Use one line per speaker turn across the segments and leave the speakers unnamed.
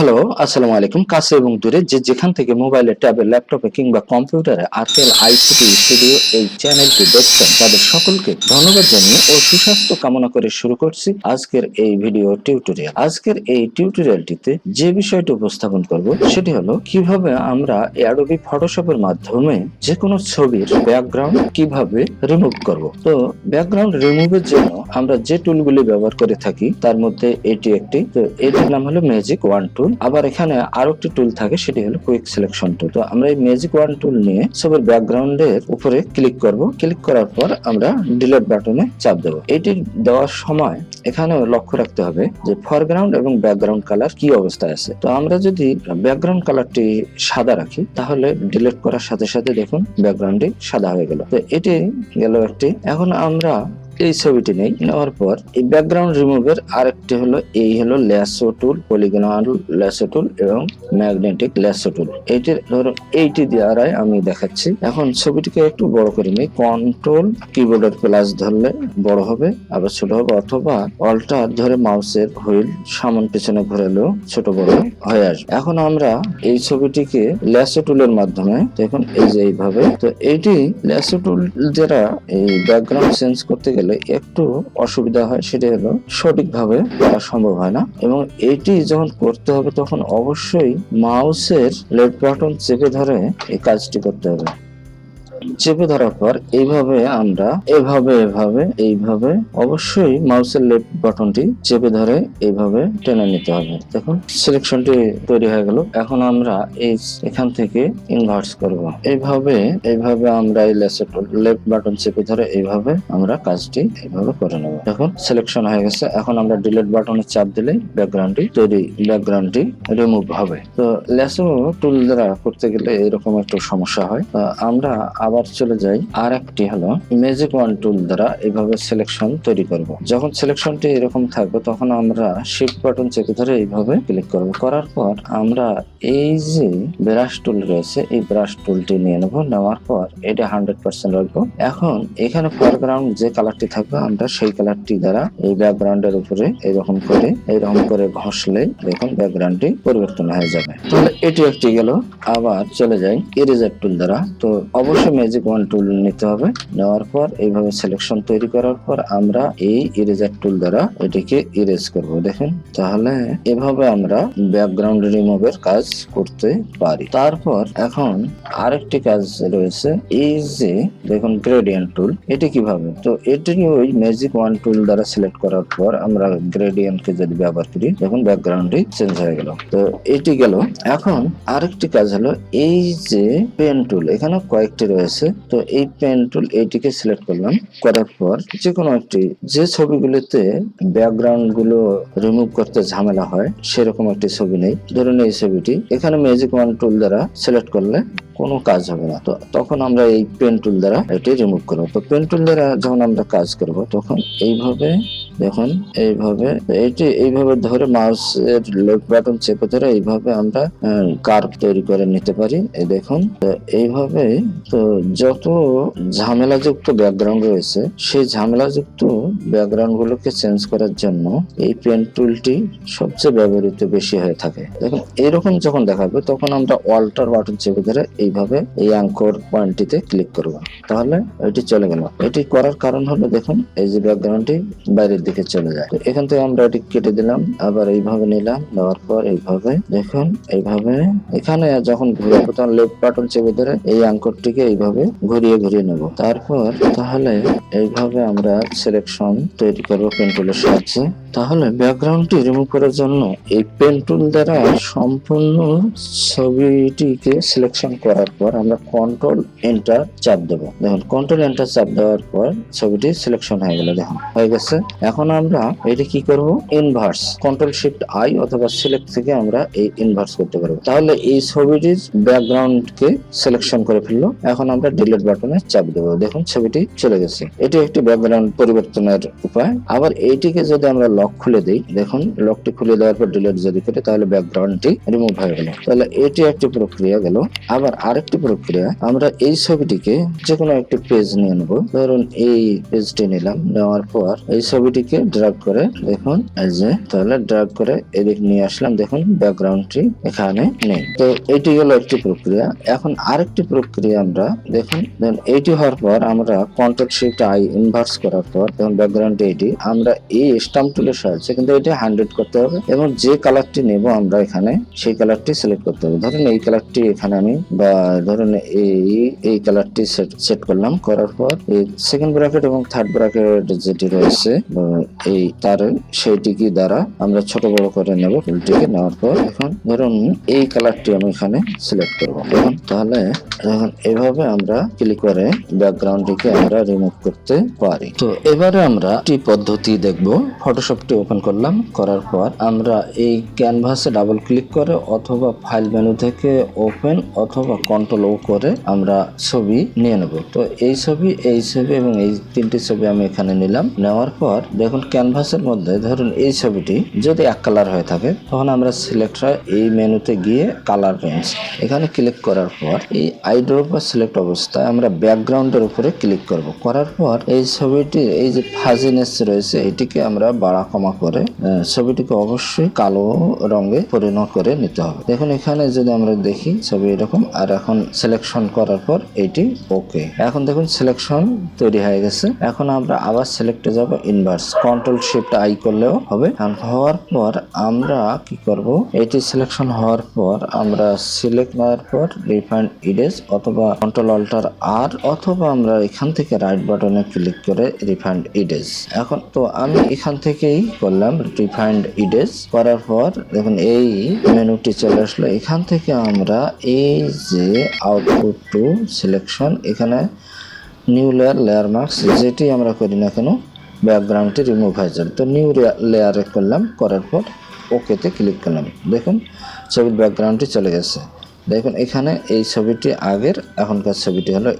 Hello, আসসালামু আলাইকুম। কাছে এবং দূরে যে যেখান থেকে মোবাইলে, ট্যাবে, ল্যাপটপে কিংবা কম্পিউটারে আরকেএল আইসিটি স্টুডিও এই চ্যানেলটি দেখছেন তাদের সকলকে ধন্যবাদ জানিয়ে ও সুস্বাস্থ্য কামনা করে শুরু করছি আজকের এই ভিডিও টিউটোরিয়াল। আজকের এই টিউটোরিয়ালটিতে যে বিষয়টি উপস্থাপন করব সেটি হলো কিভাবে আমরা অ্যাডোবি ফটোশপের মাধ্যমে যে কোনো ছবির ব্যাকগ্রাউন্ড কিভাবে রিমুভ করব। তো ব্যাকগ্রাউন্ড রিমুভের জন্য আমরা যে টুলগুলি ব্যবহার করে থাকি তার মধ্যে এটি একটি। তো এটির নাম হলো ম্যাজিক ওয়ান টুল। আবার এখানে আরো একটি টুল থাকে, সেটি হলো কুইক সিলেকশন টুল। তো আমরা এই ম্যাজিক ওয়ান টুল নিয়ে ছবির ব্যাকগ্রাউন্ডের উপরে ক্লিক করব। ক্লিক করার পর আমরা ডিলিট বাটনে চাপ দেব। এটি দেওয়ার সময় এখানে লক্ষ্য রাখতে হবে যে ফরগ্রাউন্ড এবং ব্যাকগ্রাউন্ড কালার কি অবস্থায় আছে। তো আমরা যদি ব্যাকগ্রাউন্ড কালারটি সাদা রাখি তাহলে ডিলিট করার সাথে সাথে দেখুন ব্যাকগ্রাউন্ডটি সাদা হয়ে গেল। তো এটি গেল একটি। এখন আমরা এই ছবিটি নেওয়ার পর এই ব্যাকগ্রাউন্ড রিমুভের আরেকটি হলো এই হলো ল্যাসো টুল, পলিগনাল ল্যাসো টুল এবং ম্যাগনেটিক ল্যাসো টুল। এইটির ধরুন এইটি দ্বারাই আমি দেখাচ্ছি। এখন ছবিটিকে একটু বড় করে নিই। কন্ট্রোল কিবোর্ডের প্লাস ধরলে বড় হবে, আবার ছোট হবে, অথবা অল্টার ধরে মাউসের হুইল সামন পিছনে ঘোরালেও ছোট বড় হয়ে আসবে। এখন আমরা এই ছবিটিকে ল্যাসো টুলের মাধ্যমে দেখুন এই যে এইভাবে। তো এইটি ল্যাসো টুল দ্বারা এই ব্যাকগ্রাউন্ড চেঞ্জ করতে গেলে একটু অসুবিধা হয়, সেটা হলো সঠিকভাবে করা সম্ভব হয় না। এবং এটি যখন করতে হবে তখন অবশ্যই মাউসের লেফট বাটন চেপে ধরে এই কাজটি করতে হবে। চেপে ধরার পর এইভাবে আমরা এইভাবে অবশ্যই মাউসের লেফট বাটনটি চেপে ধরে এইভাবে টেনে নিতে হবে। দেখুন সিলেকশনটি তৈরি হয়ে গেল। এখন আমরা এখান থেকে ইনভার্স করব। এইভাবে আমরা এই লেফট বাটন চেপে ধরে এইভাবে আমরা কাজটি এইভাবে করে নেব। দেখুন সিলেকশন হয়ে গেছে। এখন আমরা ডিলিট বাটনে চাপ দিলে ব্যাকগ্রাউন্ডটি রিমুভ হবে। তো ল্যাসো টুল দ্বারা করতে গেলে এরকম একটু সমস্যা হয়। আমরা আবার চলে যাই আর একটি হলো ম্যাজিক ওয়ান টুল দ্বারা এইভাবে সিলেকশন তৈরি করব। যখন সিলেকশনটি এরকম থাকবে তখন আমরা শিফট বাটন চেপে ধরে এইভাবে ক্লিক করব। করার পর আমরা এই যে ব্রাশ টুল রয়েছে এই ব্রাশ টুলটি নিয়ে নেব। নেওয়ার পর এটা 100% রাখবো। এখন এখানে ফরগ্রাউন্ড যে কালারটি থাকবে আমরা সেই কালারটি দ্বারা এই ব্যাকগ্রাউন্ডের উপরে এইরকম করে ঘষলে দেখুন ব্যাকগ্রাউন্ডটি পরিবর্তন হয়ে যাবে। তাহলে এটি একটি গেল। আবার চলে যাই ইরেজার টুল দ্বারা। তো অবশ্যই ম্যাজিক ওয়ান টুল নিতে হবে। নেওয়ার পর এইভাবে সিলেকশন তৈরি করার পর আমরা এই ইরেজার টুল দ্বারা এটিকে ইরেজ করব। দেখেন তাহলে এভাবে আমরা ব্যাকগ্রাউন্ড রিমুভের কাজ করতে পারি। তারপর এখন আরেকটি কাজ রয়েছে, এই যে দেখুন গ্রেডিয়েন্ট টুল। এটি কিভাবে? তো এটি ওই ম্যাজিক ওয়ান টুল দ্বারা সিলেক্ট করার পর আমরা গ্রেডিয়েন্টকে যদি ব্যবহার করি দেখুন ব্যাকগ্রাউন্ডটি চেঞ্জ হয়ে গেল। তো এটি গেল। এখন আরেকটি কাজ হলো এই যে পেন টুল। এখানে কয়েকটি রয়েছে। তো এই পেন টুল এইটিকে সিলেক্ট করলাম। করার পর যে কোনো একটি যে ছবিগুলোতে ব্যাকগ্রাউন্ড গুলো রিমুভ করতে ঝামেলা হয় সেরকম একটি ছবি নেই। ধরুন এই ছবিটি, এখানে ম্যাজিক ওয়ান টুল দ্বারা সিলেক্ট করলে কোনো কাজ হবে না। তো তখন আমরা এই পেন টুল দ্বারা এটি রিমুভ করবো। তো পেন টুল দ্বারা যখন আমরা কাজ করব তখন এইভাবে দেখুন এইভাবে ধরে মাউসের লেফট বাটন চেপে ধরে এইভাবে আমরা কার্ভ তৈরি করে নিতে পারি। এই দেখুন এইভাবে। তো যত ঝামেলাযুক্ত ব্যাকগ্রাউন্ড রয়েছে সেই ঝামেলাযুক্ত ব্যাকগ্রাউন্ড গুলোকে চেঞ্জ করার জন্য এই পেন টুলটি সবচেয়ে ব্যবহৃত বেশি হয়ে থাকে। দেখুন এইরকম যখন দেখাবে তখন আমরা অল্টার বাটন চেপে ধরে এইভাবে এই অ্যাঙ্কর পয়েন্টটিতে ক্লিক করব। তাহলে এটি চলে গেল। এটি করার কারণ হলো দেখুন এই যে ব্যাকগ্রাউন্ডটি বাইরের দিকে চলে যায়। তো এখান থেকে আমরা এটি কেটে দিলাম। আবার এইভাবে নিলাম। নেওয়ার পর এইভাবে দেখুন এইভাবে এখানে যখন ঘুরাবো তখন লেফট বাটন চেপে ধরে এই অ্যাঙ্করটিকে এইভাবে ঘুরিয়ে নেব। তারপর তাহলে এইভাবে আমরা সিলেকশন তৈরি করবো পেন টুলের সাহায্যে। তাহলে ব্যাকগ্রাউন্ডটি রিমুভ করার জন্য এই পেন টুল দ্বারা সম্পূর্ণ ছবিটিকে সিলেকশন করার পর আমরা কন্ট্রোল এন্টার চাপ দেবো। দেখুন কন্ট্রোল এন্টার চাপ দেওয়ার পর ছবিটি সিলেকশন হয়ে গেল। দেখুন হয়ে গেছে। এখন আমরা এটি কি করব? ইনভার্স কন্ট্রোল শিফট আই অথবা সিলেক্ট থেকে আমরা এই ইনভার্স করতে পারবো। তাহলে এই ছবিটির ব্যাকগ্রাউন্ডকে সিলেকশন করে ফেললো। এখন আমরা ডিলিট বাটনে চাপ দেবো। দেখুন ছবিটি চলে গেছে। এটি একটি ব্যাকগ্রাউন্ড পরিবর্তনের উপায়। আবার এইটিকে যদি আমরা লক খুলে দিই, দেখুন লকটি খুলে দেওয়ার পর ডিলিট যদি করি তাহলে ব্যাকগ্রাউন্ডটি রিমুভ হয়ে গেল। তাহলে এটি একটি প্রক্রিয়া গেল। আবার আরেকটি প্রক্রিয়া, আমরা এই ছবিটিকে যে কোনো একটি পেজ নিয়ে নেব। ধরুন এই পেজটি নিলাম। নেওয়ার পর এই ছবিটিকে এটিকে ড্র্যাগ করে দেখুন এই যে তাহলে ড্র্যাগ করে এদিক নিয়ে আসলাম, দেখুন ব্যাকগ্রাউন্ডটি এখানে নেই। তো এটি হলো একটি প্রক্রিয়া। এখন আরেকটি প্রক্রিয়া আমরা দেখুন, এইটি হওয়ার পর আমরা কন্ট্রোল শিফট আই ইনভার্স করার পর দেখুন ব্যাকগ্রাউন্ড এটি আমরা এই স্টাম্প টুলের সাহায্যে কিন্তু এটা 100 করতে হবে এবং যে কালারটি নেব আমরা এখানে সেই কালারটি সিলেক্ট করতে হবে। ধরুন এই কালারটি এখানে আমি বা ধরুন এই কালারটি সেট করলাম, করার পর এই সেকেন্ড ব্র্যাকেট এবং থার্ড ব্র্যাকেট যেটি রয়েছে এই তার সেইটিকে দ্বারা আমরা ছোট বড় করে নেব। ফুলটিকে নেওয়ার পর এখন ধরুন এই কালারটি আমি এখানে সিলেক্ট করব। দেখুন তাহলে এখন এভাবে আমরা ক্লিক করে ব্যাকগ্রাউন্ডটিকে আমরা রিমুভ করতে পারি। তো এবারে আমরা একটি পদ্ধতি দেখব। ফটোশপটি ওপেন করলাম, করার পর আমরা এই ক্যানভাসে ডাবল ক্লিক করে অথবা ফাইল মেনু থেকে ওপেন অথবা কন্ট্রোল ও করে আমরা ছবি নিয়ে নেব। তো এই ছবি এবং এই তিনটি ছবি আমি এখানে নিলাম। নেওয়ার পর দেখুন ক্যানভাসের মধ্যে ধরুন এই ছবিটি যদি এক কালার হয়ে থাকে তখন আমরা সিলেক্ট হয় এই মেনুতে গিয়ে কালার রেঞ্জ এখানে ক্লিক করার পর এই আই ড্রপ বা সিলেক্ট অবস্থায় আমরা ব্যাকগ্রাউন্ডের উপরে ক্লিক করব। করার পর এই ছবিটির এই যে ফাজিনেস রয়েছে এটিকে আমরা বাড়া কমা করে ছবিটিকে অবশ্যই কালো রঙে পরিণত করে নিতে হবে। দেখুন এখানে যদি আমরা দেখি ছবি এরকম, আর এখন সিলেকশন করার পর এটি ওকে। এখন দেখুন সিলেকশন তৈরি হয়ে গেছে। এখন আমরা আবার সিলেক্টে যাব, ইনভার্স কন্ট্রোল শিফট আই করলেও হবে। হওয়ার পর আমরা কি করব, এটি সিলেকশন হওয়ার পর আমরা সিলেক্ট করার পর রিফাইন্ড ইরেজ অথবা কন্ট্রোল অল্টার আর অথবা আমরা এখান থেকে রাইট বাটনে ক্লিক করে রিফাইন্ড ইরেজ। এখন তো আমি এখান থেকেই করলাম রিফাইন্ড ইরেজ। করার পর দেখুন এই মেনুটি চলে আসলো। এখান থেকে আমরা এই যে আউটপুট টু সিলেকশন এখানে নিউ লেয়ার মার্কস যেটি আমরা করি না কেন ব্যাকগ্রাউন্ডটি রিমুভ হয়ে যাবে। তো নিউ লেয়ারে করলাম, করার পর ওকেতে ক্লিক করলাম। দেখুন ছবির ব্যাকগ্রাউন্ডটি চলে গেছে। দেখুন এখানে এই ছবিটি আগের, এখনকার ছবিটি হলো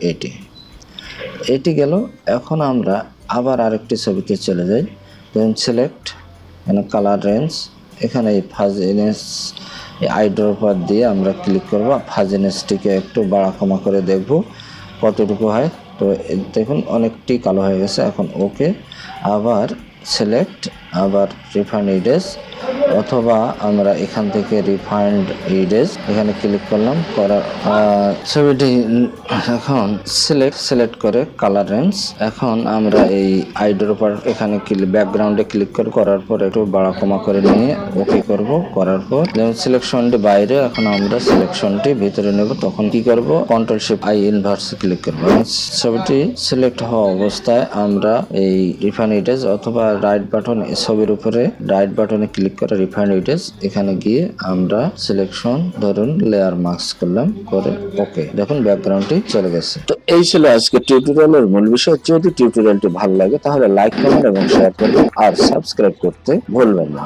এটি গেল। এখন আমরা আবার আরেকটি ছবিতে চলে যাই। দেখুন সিলেক্ট কালার রেঞ্জ এখানে এই ফাজিনেস আই ড্রপার দিয়ে আমরা ক্লিক করব। ফাজিনেসটিকে একটু বাড়া কমা করে দেখব কতটুকু হয়। তো দেখুন অনেকটি কালো হয়ে গেছে। এখন ওকে, আবার সিলেক্ট, আবার রিফাইন্ড ইরেজ অথবা আমরা এখান থেকে রিফাইন্ড ইরেজ এখানে ক্লিক করলাম। করার ছবিটি এখন সিলেক্ট করে কালার রেঞ্জ এখন আমরা এই আইড্রপার এখানে ব্যাকগ্রাউন্ডে ক্লিক করার পর একটু বাড়া কমা করে নিয়ে ওকে করব। করার পর যেমন সিলেকশনটি বাইরে, এখন আমরা সিলেকশনটি ভিতরে নেব। তখন কি করব, control shift I inverse click করব। ছবিটি সিলেক্ট হওয়া অবস্থায় আমরা এই রিফাইন্ড ইরেজ অথবা রাইট বাটন ছবির উপরে রাইট বাটনে ক্লিক করে রিফাইন্ড ইরেজ এখানে গিয়ে আমরা সিলেকশন ধরুন লেয়ার মার্কস করলাম, করে ওকে। দেখুন ব্যাকগ্রাউন্ডটি চলে গেছে। তো এই ছিল আজকে টিউটোরিয়ালের মূল বিষয়। যদি টিউটোরিয়ালটি ভালো লাগে তাহলে লাইক, কমেন্ট এবং শেয়ার করবেন আর সাবস্ক্রাইব করতে ভুলবেন না।